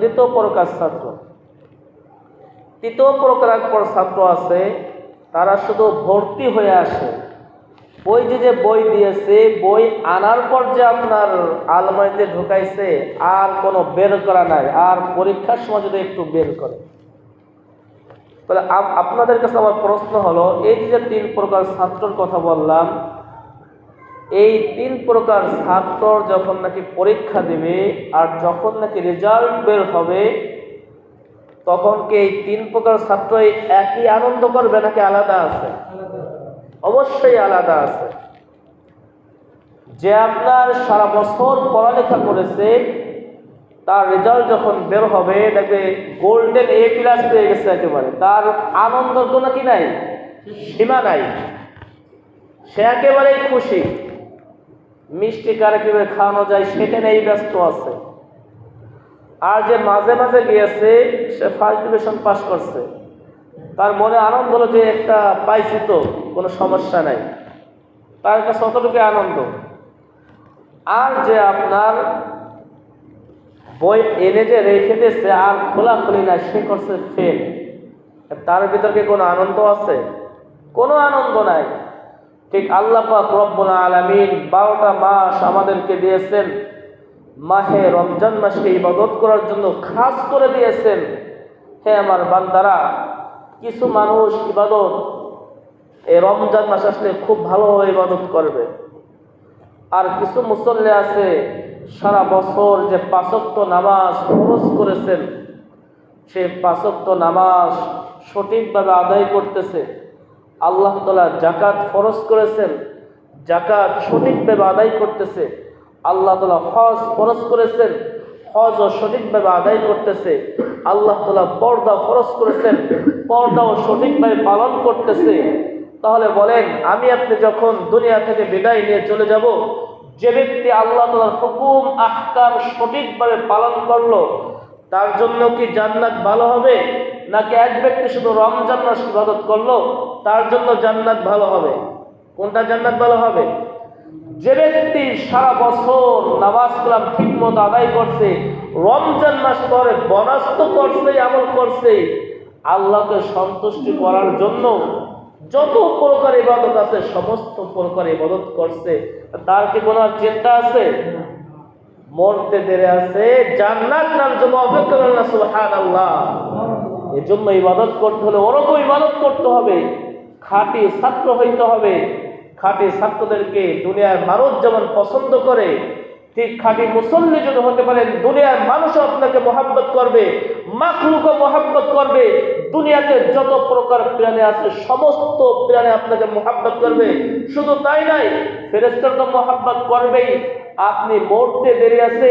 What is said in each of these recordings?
দ্বিতীয় প্রকার ছাত্র। তৃতীয় প্রকার ছাত্র আছে, তারা শুধু ভর্তি হয়ে আসে। ওই যে বই দিয়েছে, বই আনার পর যে আপনার আলমারিতে ঢুকাইছে, আর কোনো বের করা নাই, আর পরীক্ষার সময় যদি একটু বের করে। তাহলে আপনাদের কাছে আমার প্রশ্ন হলো, এই যে তিন প্রকার ছাত্রের কথা বললাম, এই তিন প্রকার ছাত্র যখন নাকি পরীক্ষা দেবে আর যখন নাকি রেজাল্ট বের হবে, তখন কি এই তিন প্রকার ছাত্র একই আনন্দ করবে নাকি আলাদা আছে? অবশ্যই আলাদা আছে। যে আপনার সারা বছর পড়ালেখা করেছে, তার রেজাল্ট যখন বের হবে দেখবে গোল্ডেন A+ পেয়ে গেছে, একেবারে তার আনন্দের কোনো কি নাই, সীমা নাই। সে একেবারেই খুশি। মিষ্টি কারে কিভাবে খাওয়ানো যায় সেটা নিয়েই ব্যস্ত আছে। আর যে মাঝে মাঝে গিয়েছে, সে ফার্স্ট ডিভিশন পাস করছে, তার মনে আনন্দ হলো যে একটা পাইছি, তো কোনো সমস্যা নাই, তার কাছে অতটুকু আনন্দ। আর যে আপনার বই এনে যে রেখে দিয়েছে আর খোলাখুলি না, সে করছে ফেল, তার ভিতরে কোনো আনন্দ আছে? কোনো আনন্দ নাই। ঠিক আল্লাহ পাক রব্বুল আলামিন 12টা মাস আমাদেরকে দিয়েছেন, মাহে রমজান মাসকে ইবাদত করার জন্য খাস করে দিয়েছেন। হে আমার বান্দারা, কিছু মানুষ ইবাদত এই রমজান মাস আসলে খুব ভালোভাবে ইবাদত করবে, আর কিছু মুসল্লি আছে সারা বছর যে 5 ওয়াক্ত নামাজ ফরজ করেছেন, সে 5 ওয়াক্ত নামাজ সঠিকভাবে আদায় করতেছে। আল্লাহ তাআলা যাকাত ফরজ করেছেন, যাকাত সঠিকভাবে আদায় করতেছে। আল্লাহ তাআলা হজ ফরজ করেছেন, হজও সঠিকভাবে আদায় করতেছে। আল্লাহ তাআলা পর্দা ফরজ করেছেন, পর্দাও সঠিকভাবে পালন করতেছে। তাহলে বলেন, আমি আপনি যখন দুনিয়া থেকে বিদায় নিয়ে চলে যাব, যে ব্যক্তি আল্লাহ তাআলার হুকুম আহকাম সঠিকভাবে পালন করলো, তার জন্য কি জান্নাত ভালো হবে? নাকি এক ব্যক্তি শুধু রমজান মাস ইবাদত করলো, তার জন্য জান্নাত ভালো হবে? কোনটা জান্নাত ভালো হবে? যে ব্যক্তি সারা বছর নামাজ কালাম ঠিকমতো আদায় করছে, রমজান মাস পরে বনাস্ত করছে, আমল করছে, আল্লাহকে সন্তুষ্টি করার জন্য যত প্রকার ইবাদত আছে সমস্ত প্রকার ইবাদত করছে, তার কি কোনো চিন্তা আছে? মরতে দেরি আছে, জান্নাত তার জন্য অপেক্ষা করে না। সুবহানাল্লাহ। এই জন্য ইবাদত করতে হলে ওরকম ইবাদত করতে হবে, খাঁটি ছাত্র হইতে হবে। খাঁটি ছাত্রদেরকে দুনিয়ার মানুষ যেমন পছন্দ করে, ঠিক খাঁটি মুসল্লি যদি হতে পারেন, দুনিয়ার মানুষও আপনাকে মহাব্বত করবে, মাখলুকও মহাব্বত করবে। দুনিয়াতে যত প্রকার প্রাণী আছে সমস্ত প্রাণী আপনাকে মহাব্বত করবে। শুধু তাই নাই, ফেরেশতারা তো মহাব্বত করবেই। আপনি মরতে দেরি আছে,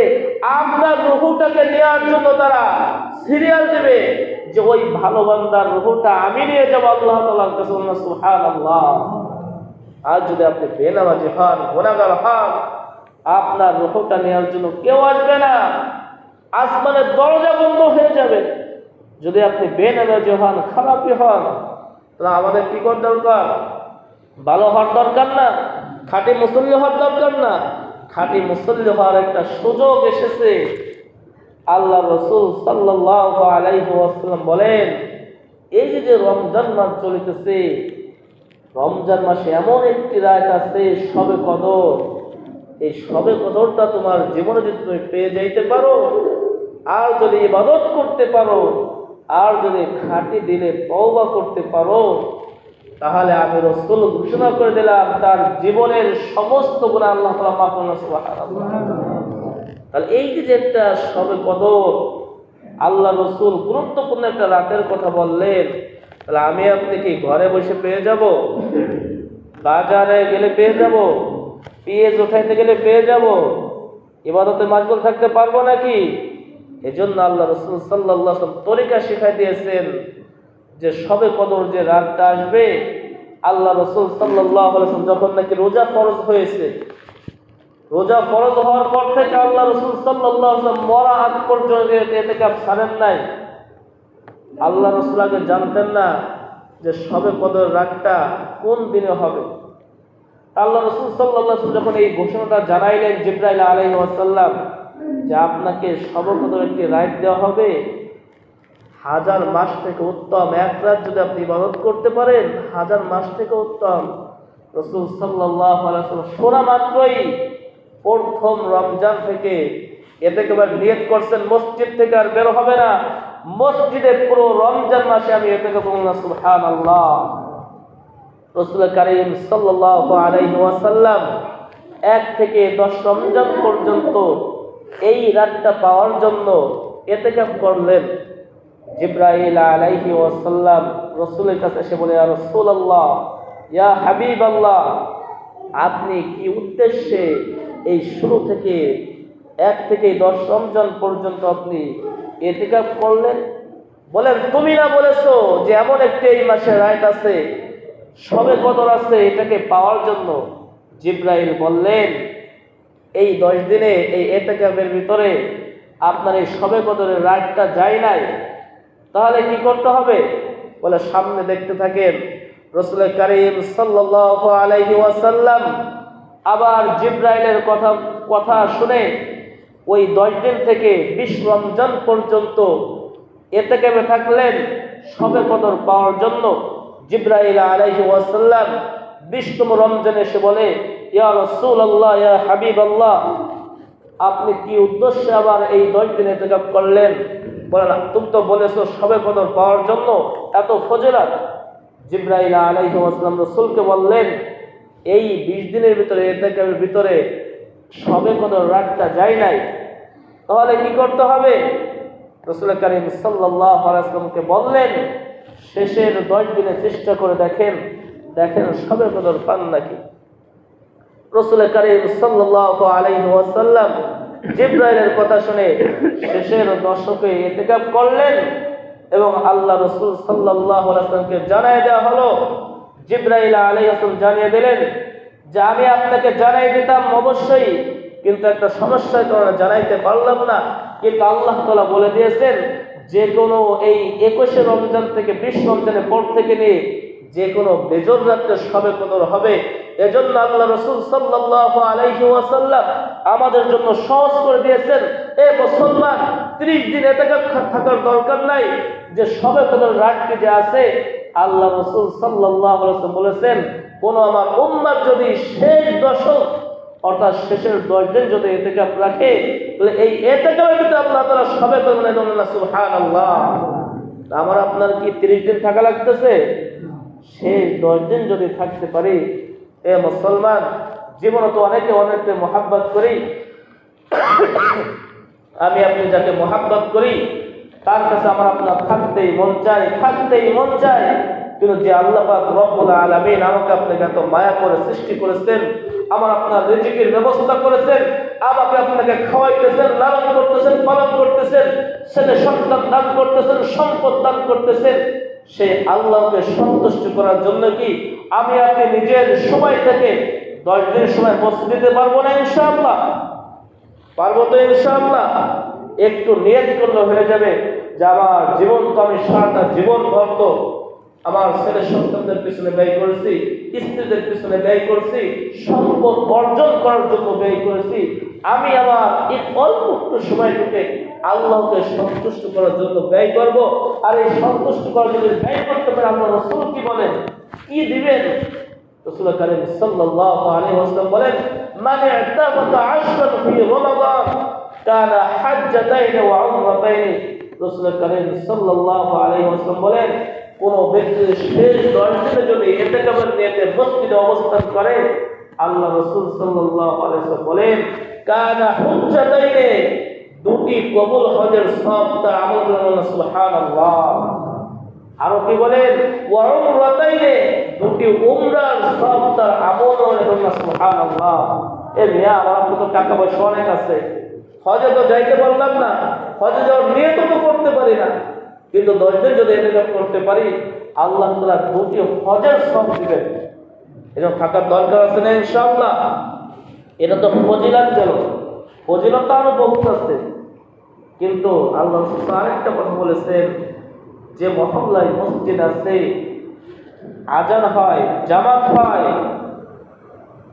আপনার রূহটাকে নেওয়ার জন্য তারা সিরিয়াল দেবে যে ওই ভালো বান্দার রূহটা আমি নিয়ে যাব আল্লাহ তাআলার কাছে। সুবহানাল্লাহ। আর যদি আপনি বেনামাজি হন, গুনাহগার হন, আপনার রূহটা নেওয়ার জন্য কেউ আসবে না, আসমানের দরজা বন্ধ হয়ে যাবে। যদি আপনি বেনামাজি হন, খারাপি হন, তাহলে আমাদের কি করার দরকার? ভালো হওয়ার দরকার না? খাঁটি মুসল্লি হওয়ার দরকার না? খাঁটি মুসল্লি হওয়ার একটা সুযোগ এসেছে। আল্লাহ রাসূল সাল্লাল্লাহু আলাইহি ওয়াসাল্লাম বলেন, এই যে রমজান মাস চলিতেছে, রমজান মাসে এমন একটি রাত আছে শবে কদর, এই শবে কদরটা তোমার জীবনে যদি তুমি পেয়ে যাইতে পারো, আর যদি ইবাদত করতে পারো, আর যদি খাঁটি দিলে তওবা করতে পারো, তাহলে আমি রাসূল ঘোষণা করে দিলাম তার জীবনের সমস্ত গুনাহ আল্লাহ তাআলা মাফ করবেন। সুবহানাল্লাহ। তাহলে এই যে একটা শবে কদর, আল্লাহ রাসূল গুরুত্বপূর্ণ একটা রাতের কথা বললেন, তাহলে আমি আপনি কি ঘরে বসে পেয়ে যাব? বাজারে গেলে পেয়ে যাব? পেঁয়াজ উঠাইতে গেলে পেয়ে যাব? ইবাদতে মাশগুল থাকতে পারবো নাকি? এজন্য আল্লাহ রাসূল সাল্লাল্লাহু আলাইহি ওয়াসাল্লাম তরিকা শিখাই দিয়েছেন যে শবে কদর যে রাতটা আসবে, আল্লাহ রাসূল সাল্লাল্লাহু আলাইহি ওয়াসাল্লাম যখন নাকি রোজা ফরজ হয়েছে, রোজা ফরজ হওয়ার পর থেকে আল্লাহ রাসূল সাল্লাল্লাহু আলাইহি ওয়াসাল্লাম মরা আগ পর্যন্ত ইতিকাফ ছাড়েন নাই। আল্লাহ রাসূল আগে জানতেন না যে শবে কদর রাতটা কোন দিনে হবে। আল্লাহ রাসূল সাল্লাল্লাহু আলাইহি ওয়াসাল্লাম যখন এই ঘোষণাটা জানাইলেন জিবরাইল আলাইহিস সালাম, যে আপনাকে সর্বপ্রথম একটি রাইট দেওয়া হবে, 1000 মাস থেকে উত্তম। এক রাত যদি আপনি ইবাদত করতে পারেন 1000 মাস থেকে উত্তম। রাসূল সাল্লাল্লাহু আলাইহি ওয়াসাল্লাম শোনা মাত্রই প্রথম রমজান থেকে এতেকাবের নিয়ত করছেন, মসজিদ থেকে আর বের হবে না, মসজিদে পুরো রমজান মাসে আমি এতেকাব করব। সুবহানাল্লাহ। রাসূল কারীম সাল্লাল্লাহু আলাইহি ওয়াসাল্লাম 1 থেকে 10 রমজান পর্যন্ত এই রাতটা পাওয়ার জন্য এতেকাব করলেন। জিবরাইল আলাইহি ওয়াসাল্লাম রাসূলের কাছে এসে বলে, ইয়া রাসূলুল্লাহ, ইয়া হাবিবাল্লাহ, আপনি কি উদ্দেশ্যে এই শুরু থেকে 1 থেকে 10 রমজান পর্যন্ত আপনি ইতিকাফ করলেন? বলেন, তুমি না বলেছো যে এমন একটি এই মাসে রাত আছে, শবে কদর আছে, এটাকে পাওয়ার জন্য? জিবরাইল বললেন, এই 10 দিনে এই ইতিকাফের ভিতরে আপনার এই শবে কদরের রাতটা যায় নাই, তাহলে কি করতে হবে? বলে, সামনে দেখতে থাকেন। রাসূল কারীম সাল্লাল্লাহু আলাইহি ওয়াসাল্লাম আবার জিবরাইলের কথা শুনে ওই 10 দিন থেকে 20 রমজান পর্যন্ত ইতিকাফে থাকলেন শবে কদর পাওয়ার জন্য। জিবরাইল আলাইহি ওয়াসাল্লাম 20তম রমজানে এসে বলে, ইয়া রাসূলুল্লাহ, ইয়া হাবিবাল্লাহ, আপনি কি উদ্দেশ্যে আবার এই 10 দিন ইতিকাফ করলেন? বলে, না, তুমি তো বলেছো শবে কদর পাওয়ার জন্য এত ফজিলত। জিবরাইল আলাইহিস সালাম রাসূলকে বললেন, এই 20 দিনের ভিতরে ইতিকাফের ভিতরে শবে কদর রাতটা যায় নাই, তাহলে কি করতে হবে? রাসূল কারীম সাল্লাল্লাহু আলাইহি ওয়াসাল্লামকে বললেন, শেষের 10 দিনে চেষ্টা করে দেখেন শবে কদর পান নাকি। রাসূল কারীম সাল্লাল্লাহু আলাইহি ওয়াসাল্লাম জিবরাইলের কথা শুনে শেষের দশকে ইতিকাফ করলেন এবং আল্লাহ রাসূল সাল্লাল্লাহু আলাইহি ওয়াসাল্লামকে জানিয়ে দেওয়া হলো। জিবরাইল আলাইহিস সালাম জানিয়ে দিলেন যে আমি আপনাকে জানাই দিতাম অবশ্যই, কিন্তু একটা সমস্যার কারণে জানাইতে পারলাম না। কিন্তু আল্লাহ তাআলা বলে দিয়েছেন যে কোনো এই 21 রমজান থেকে 20 রমজানের পর থেকে নিয়ে যে কোনো বেজর রাতে শবে কদর হবে। এজন্য আল্লাহ রাসূল সাল্লাল্লাহু আলাইহি ওয়াসাল্লাম আমাদের জন্য সহজ করে দিয়েছেন, এ মুসলমান, 30 দিন ইতিকাফ থাকার দরকার নাই। যে শবে কদর রাতটি যে আছে, আল্লাহ রাসূল সাল্লাল্লাহু আলাইহি ওয়াসাল্লাম বলেছেন, কোন আমার উম্মত যদি শেষ দশক অর্থাৎ শেষের 10 দিন যদি ইতিকাফ রাখে, তাহলে এই ইতিকাফের ভিতরে আল্লাহ তাআলা শবে কদর নেন। সুবহানাল্লাহ। আমার আপনার কি 30 দিন থাকা লাগতেছে? শেষ 10 দিন যদি থাকতে পারি, এ মুসলমান, জীবনে তো অনেকে মহাব্বত করি, আমি আপনি যাকে মহাব্বত করি তার কাছে আমার আপনার থাকতেই মন চায়। কিন্তু যে আল্লাহ পাক রব্বুল আলামিন আমাকে আপনাকে এত মায়া করে সৃষ্টি করেছেন, আমার আপনার রিজিকের ব্যবস্থা করেছেন, আমাকে আপনাকে খাওয়াইতেছেন, লালন করতেছেন, পালন করতেছেন, ছেলে সন্তান দান করতেছেন, সম্পদ দান করতেছেন, সেই আল্লাহকে সন্তুষ্ট করার জন্য কি আমি আপনি নিজের সময় থেকে 10 দিন সময় বসে দিতে পারবো না? ইনশাআল্লাহ পারবো তো ইনশাআল্লাহ। একটু নিয়ত করলে হয়ে যাবে যে আমার জীবন তো আমি সারাটা জীবন ভর তো আমার ছেলে সন্তানদের পিছনে ব্যয় করেছি, স্ত্রীদের পিছনে ব্যয় করেছি, সম্পদ অর্জন করার জন্য ব্যয় করেছি। আমি আমার এই অল্প একটু সময়টুকে আল্লাহকে সন্তুষ্ট করার জন্য ব্যয় করব। আর এই সন্তুষ্ট করার জন্য ব্যয় করতে পারে আল্লাহ রাসূল কি বলেন, কি দিবেন? রাসূল কারীম সাল্লাল্লাহু আলাইহি ওয়াসাল্লাম বলেন, মান ইতাবাতা আশরান ফি রমাদান কানা হাজ্জাতাইন ওয়া উমরাতাইন। রাসূল কারীম সাল্লাল্লাহু আলাইহি ওয়াসাল্লাম বলেন, কোন ব্যক্তি শেষ 10 দিনে যদি ইতিকাফের নিয়তে মসজিদে অবস্থান করে, আল্লাহ রাসূল সাল্লাল্লাহু আলাইহি ওয়াসাল্লাম বলেন, কানা হুজ্জাতাইন, দুটি কবুল হজের সওয়াব তার আমল করলেন। সুবহানাল্লাহ। আর কি বলেন, ওয়া উমরাতাইন, দুটি উমরার সওয়াব তার আমল করলেন। সুবহানাল্লাহ। এ মিয়া, আমার তো টাকা পয়সা অনেক আছে, হজে তো যাইতে পারলাম না, হজে যাওয়ার নিয়ত তো করতে পারি না, কিন্তু 10 দিন যদি ইতিকাফ করতে পারি আল্লাহ তাআলা দুটি হজের সওয়াব দিবেন। এজন্য থাকার দরকার আছে না ইনশাআল্লাহ। এটা তো ফজিলত গেল, ফজিলত তো আরো বহুত আছে। কিন্তু আল্লাহ রাসূল আরেকটা কথা বলেছেন, যে মহল্লায় মসজিদ আছে, আজান হয়, জামাত হয়,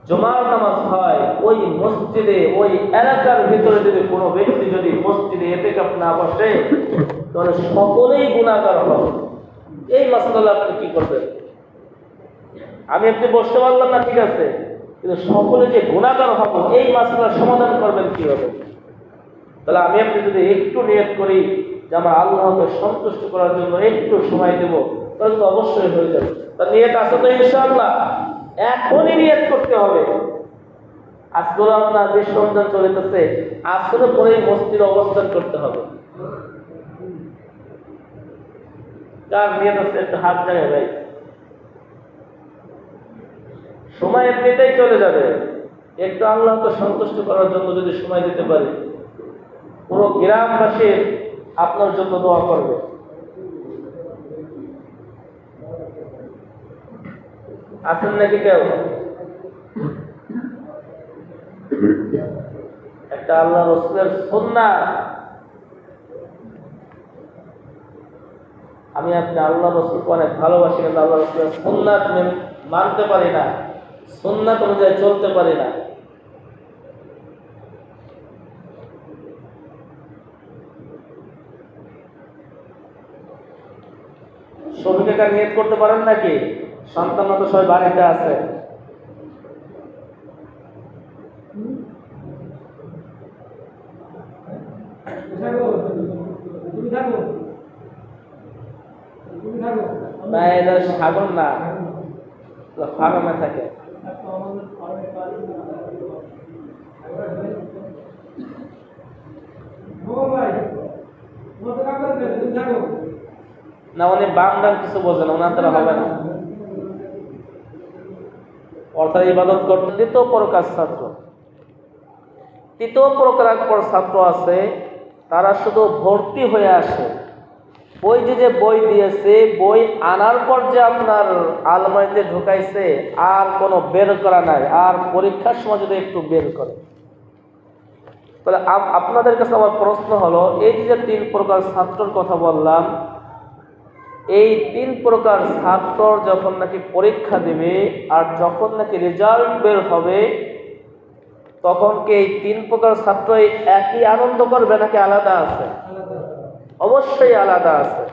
জুমার নামাজ হয়, ওই মসজিদে ওই এলাকার ভিতরে যদি কোনো ব্যক্তি যদি মসজিদে ইতিকাফ না বসে তাহলে সকলেই গুনাহগার হবে। এই মাসআলা আপনি কি করবেন? আমি আপনি বসতে পারলাম না, ঠিক আছে, কিন্তু সকলে যে গুনাহগার হব, এই মাসআলার সমাধান করবেন কিভাবে? তাহলে আমি আপনি যদি একটু নিয়ত করি যে আমার আল্লাহকে সন্তুষ্ট করার জন্য একটু সময় দেব, তাহলে তো অবশ্যই হয়ে যাবে। তার নিয়ত আছে তো ইনশাআল্লাহ? এখনই নিয়ত করতে হবে। আজকে আপনার বিশ্ব রমজান চলিতেছে, আসলে পরেই মসজিদে অবস্থান করতে হবে। কার নিয়ত আছে একটা হাত জায়গায় ভাই? সময় এমনিতেই চলে যাবে, একটু আল্লাহকে সন্তুষ্ট করার জন্য যদি সময় দিতে পারি, পুরো গ্রামবাসী আপনার জন্য দোয়া করবে। আছেন নাকি কেউ? একটা আল্লাহ রাসূলের সুন্নাহ, আমি আপনি আল্লাহ রাসূলকে অনেক ভালোবাসি, কিন্তু আল্লাহ রাসূলের সুন্নাত মানতে পারি না, সুন্নাত অনুযায়ী চলতে পারি না। শফিকা নিয়ত করতে পারেন নাকি? সন্তান তো সবাই বাড়িতে আছে। না, এটা সাগর না, ফার্মে থাকে। না, উনি বাম ডান কিছু বোঝেন, ওনার দ্বারা হবে না। অর্থাৎ ইবাদত করতে দ্বিতীয় প্রকার ছাত্র, তৃতীয় প্রকার ছাত্র আছে, তারা শুধু ভর্তি হয়ে আসে। ওই যে বই দিয়েছে, বই আনার পর যে আপনার আলমারিতে ঢুকাইছে, আর কোনো বের করা নাই, আর পরীক্ষার সময় যদি একটু বের করে। তাহলে আপনাদের কাছে আমার প্রশ্ন হলো, এই যে তিন প্রকার ছাত্রের কথা বললাম, এই তিন প্রকার ছাত্র যখন নাকি পরীক্ষা দেবে আর যখন নাকি রেজাল্ট বের হবে, তখন কি এই তিন প্রকার ছাত্র একই আনন্দ করবে নাকি আলাদা আছে? অবশ্যই আলাদা আছে।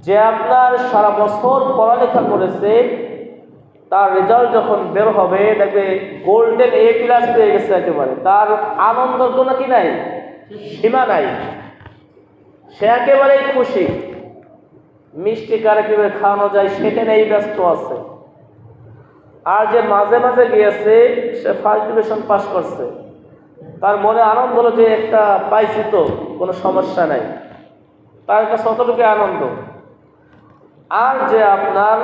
যে আপনার সারা বছর পড়ালেখা করেছে, তার রেজাল্ট যখন বের হবে দেখবে গোল্ডেন A+ পেয়ে গেছে, একেবারে তার আনন্দের কোনো কি নাই, সীমা নাই, সে একেবারেই খুশি। মিষ্টি কারে কিভাবে খাওয়ানো যায় সেটা নিয়েই ব্যস্ত আছে। আর যে মাঝে মাঝে গিয়েছে, সে ফার্স্ট ডিভিশন পাস করছে, তার মনে আনন্দ হলো যে একটা পাইছি তো, কোনো সমস্যা নাই, তার কাছে অতটুকু আনন্দ। আর যে আপনার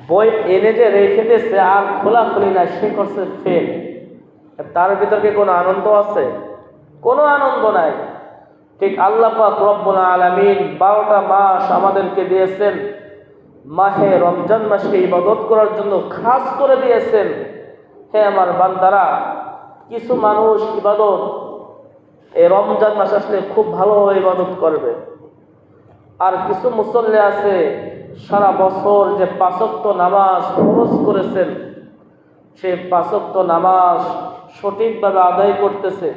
বই এনে যে রেখে দিয়েছে আর খোলাখুলি নাই, সে করছে ফেল, তার ভিতরে কোনো আনন্দ আছে? কোনো আনন্দ নাই। ঠিক আল্লাহ পাক রব্বুল আলামিন 12টা মাস আমাদেরকে দিয়েছেন, মাহে রমজান মাসকে ইবাদত করার জন্য খাস করে দিয়েছেন। হে আমার বান্দারা, কিছু মানুষ ইবাদত এই রমজান মাস আসলে খুব ভালোভাবে ইবাদত করবে, আর কিছু মুসল্লি আছে সারা বছর যে 5 ওয়াক্ত নামাজ ফরজ করেছেন, সেই 5 ওয়াক্ত নামাজ সঠিকভাবে আদায় করতেছে।